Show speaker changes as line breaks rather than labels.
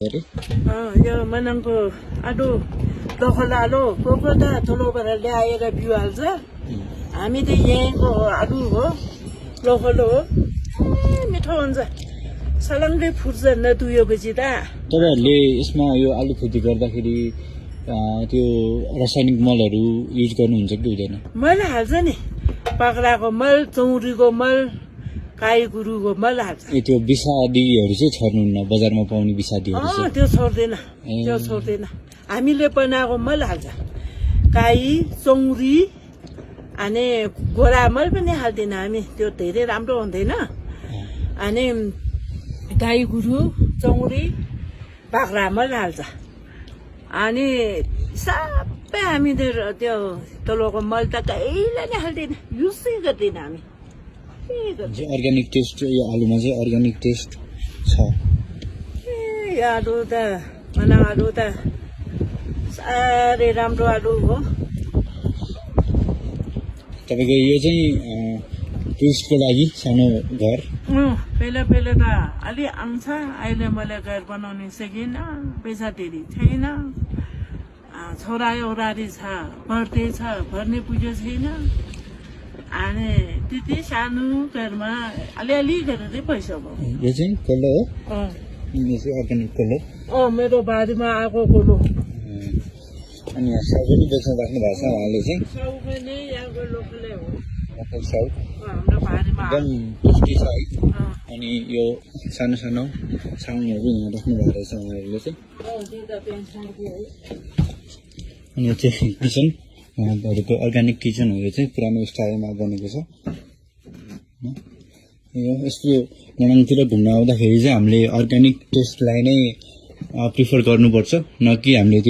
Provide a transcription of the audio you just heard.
यो मनाङको आलु दखल आलु को त ठुलोबाट ल्याएर बिउ हाल्छ। हामी त यहीँको आलु हो, लोकल हो, मिठो हुन्छ, सलङ्गै फुट्छ नधुएपछि त।
तपाईहरुले यसमा यो आलु खेती गर्दाखेरि त्यो रासायनिक मलहरू युज गर्नुहुन्छ कि हुँदैन?
मल हाल्छ नि, बाख्राको मल, चौरीको मल, गाई गुरुको मल हाल्छ।
त्यो विषादीहरू चाहिँ छर्नुहुन्न, बजारमा पाउने विषादीहरू चाहिँ?
त्यो छोड्दैन, त्यो छोड्दैन। हामीले बनाएको मल हाल्छ, गाई चौरी अनि गोरा मल पनि हाल्दैन हामी, त्यो धेरै राम्रो हुँदैन। अनि गाई गुरु चौरी बाख्रा मल हाल्छ। अनि सबै हामीले त्यो तलको मल त कहिले नै हाल्दैन, युजै गर्दैन हामी।
अर्ग्यानिक टेस्ट यो आलुमा चाहिँ अर्ग्यानिक टेस्ट छ।
यो आलु त मनाङ आलु त साह्रै राम्रो आलु हो।
तपाईँको यो चाहिँ टुरिस्टको लागि सानो घर?
पहिला पहिला त अलि आउँछ, अहिले मैले घर बनाउन सकिनँ, पैसा धेरै छैन, छोरा एउटारी छ, बर्थडे छ, भर्ने पुग्यो छैन। अनि त्यति सानो घरमा अलिअलि गरेर पैसा भयो।
यो चाहिँ कोलो हो? यो चाहिँ अर्ग्यानिक कोलो?
मेरो बारीमा आएको कोलो।
अनि यहाँ साउ पनि बेच्न राख्नु भएको छ उहाँले चाहिँ?
साउ पनि यहाँको लोकलै हो,
लोकल साउ,
हाम्रो बारीमा
एकदम टेस्टी छ है। अनि यो सानो सानो साउनहरू यहाँ राख्नु भएको रहेछ उहाँहरूले चाहिँ। अनि यो चाहिँ किचन, उहाँहरूको अर्ग्यानिक किचन हो। यो चाहिँ पुरानो स्टाइलमा बनेको छ। यो यस्तो मनाङतिर घुम्न आउँदाखेरि चाहिँ हामीले अर्ग्यानिक टेस्टलाई नै प्रिफर गर्नुपर्छ, न कि हामीले त्यो